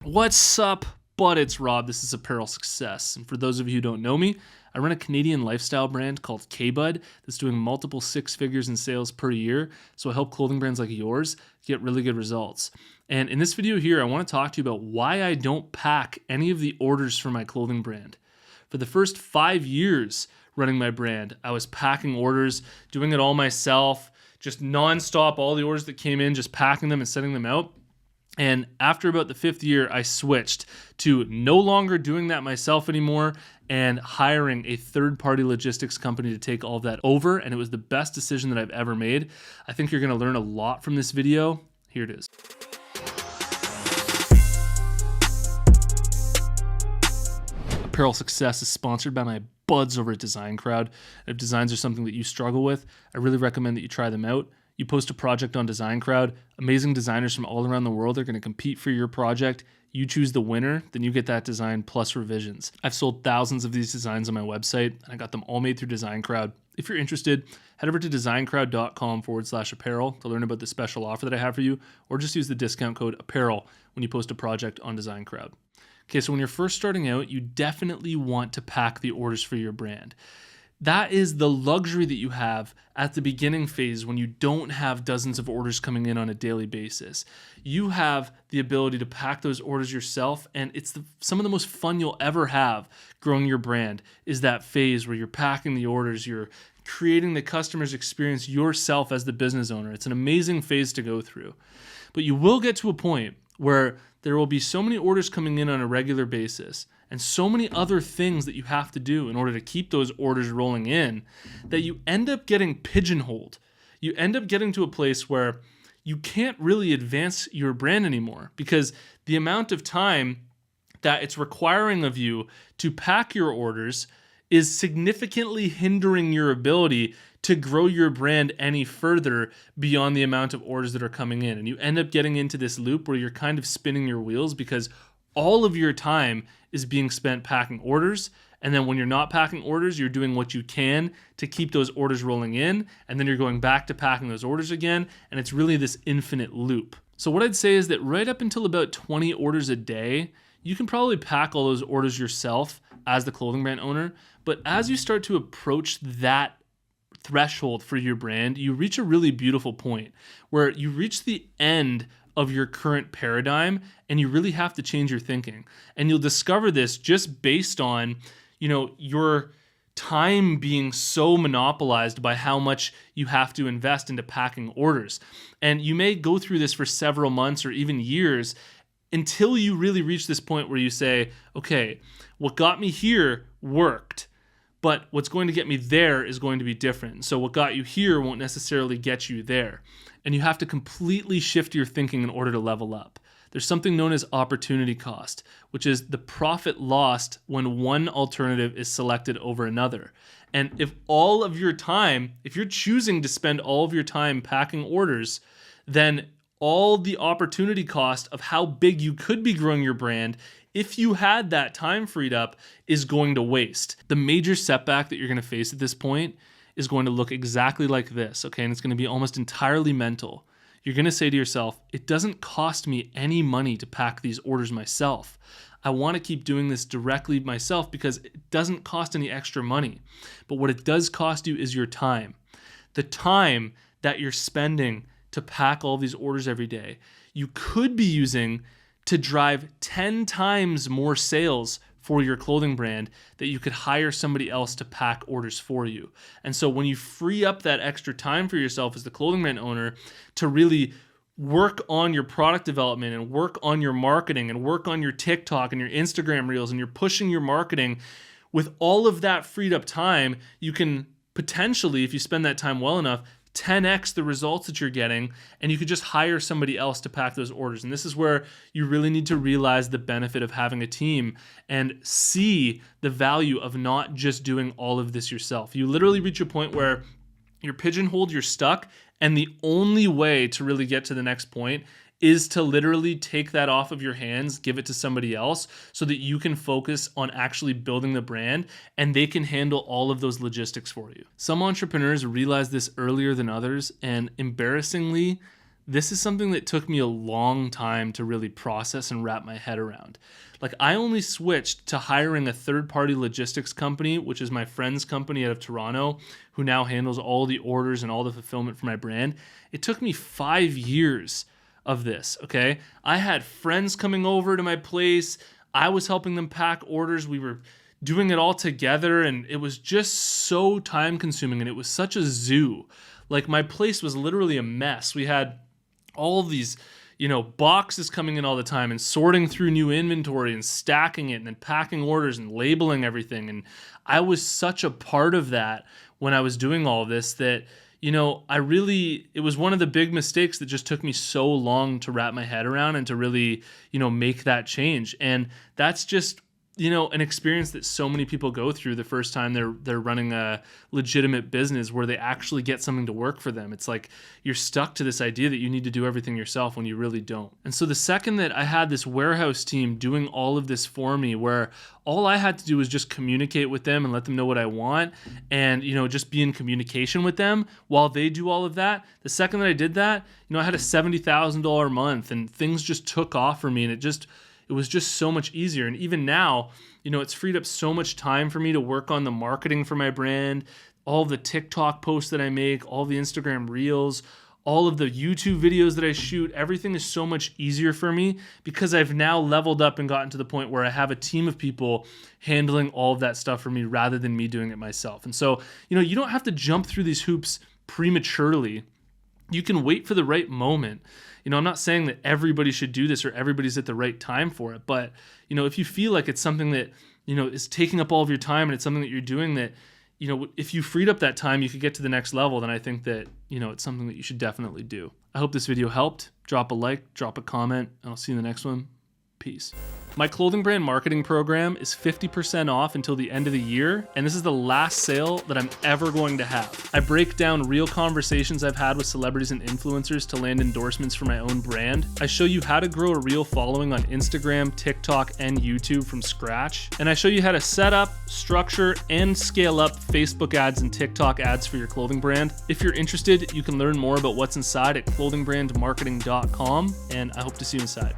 What's up, bud? It's Rob. This is Apparel Success. And for those of you who don't know me, I run a Canadian lifestyle brand called K-Bud that's doing multiple six figures in sales per year. So I help clothing brands like yours get really good results. And in this video here, I want to talk to you about why I don't pack any of the orders for my clothing brand. For the first 5 years running my brand, I was packing orders, doing it all myself, just nonstop, all the orders that came in, just packing them and sending them out. And after about the 5th year, I switched to no longer doing that myself anymore and hiring a third-party logistics company to take all of that over. And it was the best decision that I've ever made. I think you're going to learn a lot from this video. Here it is. Apparel Success is sponsored by my buds over at Design Crowd. If designs are something that you struggle with, I really recommend that you try them out. You post a project on Design Crowd, amazing designers from all around the world are going to compete for your project. You choose the winner, then you get that design plus revisions. I've sold thousands of these designs on my website, and I got them all made through Design Crowd. If you're interested, head over to designcrowd.com/apparel to learn about the special offer that I have for you, or just use the discount code APPAREL when you post a project on Design Crowd. Okay, so when you're first starting out, you definitely want to pack the orders for your brand. That is the luxury that you have at the beginning phase when you don't have dozens of orders coming in on a daily basis. You have the ability to pack those orders yourself, and it's some of the most fun you'll ever have growing your brand is that phase where you're packing the orders, you're creating the customer's experience yourself as the business owner. It's an amazing phase to go through. But you will get to a point where there will be so many orders coming in on a regular basis and so many other things that you have to do in order to keep those orders rolling in that you end up getting pigeonholed. You end up getting to a place where you can't really advance your brand anymore because the amount of time that it's requiring of you to pack your orders is significantly hindering your ability to grow your brand any further beyond the amount of orders that are coming in. And you end up getting into this loop where you're kind of spinning your wheels because all of your time is being spent packing orders. And then when you're not packing orders, you're doing what you can to keep those orders rolling in. And then you're going back to packing those orders again. And it's really this infinite loop. So what I'd say is that right up until about 20 orders a day, you can probably pack all those orders yourself as the clothing brand owner. But as you start to approach that threshold for your brand, you reach a really beautiful point where you reach the end of your current paradigm and you really have to change your thinking. And you'll discover this just based on, your time being so monopolized by how much you have to invest into packing orders. And you may go through this for several months or even years until you really reach this point where you say, okay, what got me here worked, but what's going to get me there is going to be different. So what got you here won't necessarily get you there. And you have to completely shift your thinking in order to level up. There's something known as opportunity cost, which is the profit lost when one alternative is selected over another. And if you're choosing to spend all of your time packing orders, then all the opportunity cost of how big you could be growing your brand if you had that time freed up is going to waste. The major setback that you're going to face at this point is going to look exactly like this, okay? And it's going to be almost entirely mental. You're going to say to yourself, it doesn't cost me any money to pack these orders myself. I want to keep doing this directly myself because it doesn't cost any extra money. But what it does cost you is your time. The time that you're spending to pack all these orders every day, you could be using to drive 10 times more sales for your clothing brand that you could hire somebody else to pack orders for you. And so when you free up that extra time for yourself as the clothing brand owner to really work on your product development and work on your marketing and work on your TikTok and your Instagram reels and you're pushing your marketing, with all of that freed up time, you can potentially, if you spend that time well enough, 10x the results that you're getting, and you could just hire somebody else to pack those orders. And this is where you really need to realize the benefit of having a team and see the value of not just doing all of this yourself. You literally reach a point where you're pigeonholed, you're stuck, and the only way to really get to the next point is to literally take that off of your hands, give it to somebody else so that you can focus on actually building the brand and they can handle all of those logistics for you. Some entrepreneurs realize this earlier than others, and embarrassingly, this is something that took me a long time to really process and wrap my head around. Like, I only switched to hiring a third-party logistics company, which is my friend's company out of Toronto, who now handles all the orders and all the fulfillment for my brand. It took me 5 years of this, okay? I had friends coming over to my place. I was helping them pack orders. We were doing it all together, and it was just so time-consuming, and it was such a zoo. Like, my place was literally a mess. We had all these, boxes coming in all the time and sorting through new inventory and stacking it and then packing orders and labeling everything. And I was such a part of that when I was doing all of this that, it was one of the big mistakes that just took me so long to wrap my head around and to really, make that change. And that's just, an experience that so many people go through the first time they're running a legitimate business where they actually get something to work for them. It's like you're stuck to this idea that you need to do everything yourself when you really don't. And so the second that I had this warehouse team doing all of this for me, where all I had to do was just communicate with them and let them know what I want and, just be in communication with them while they do all of that. The second that I did that, I had a $70,000 month and things just took off for me, and it was just so much easier. And even now, it's freed up so much time for me to work on the marketing for my brand, all the TikTok posts that I make, all the Instagram reels, all of the YouTube videos that I shoot. Everything is so much easier for me because I've now leveled up and gotten to the point where I have a team of people handling all of that stuff for me rather than me doing it myself. And so, you don't have to jump through these hoops prematurely. You can wait for the right moment. I'm not saying that everybody should do this or everybody's at the right time for it, but, if you feel like it's something that, is taking up all of your time and it's something that you're doing that, if you freed up that time, you could get to the next level, then I think that, it's something that you should definitely do. I hope this video helped. Drop a like, drop a comment, and I'll see you in the next one. Peace. My clothing brand marketing program is 50% off until the end of the year, and this is the last sale that I'm ever going to have. I break down real conversations I've had with celebrities and influencers to land endorsements for my own brand. I show you how to grow a real following on Instagram, TikTok, and YouTube from scratch. And I show you how to set up, structure, and scale up Facebook ads and TikTok ads for your clothing brand. If you're interested, you can learn more about what's inside at clothingbrandmarketing.com, and I hope to see you inside.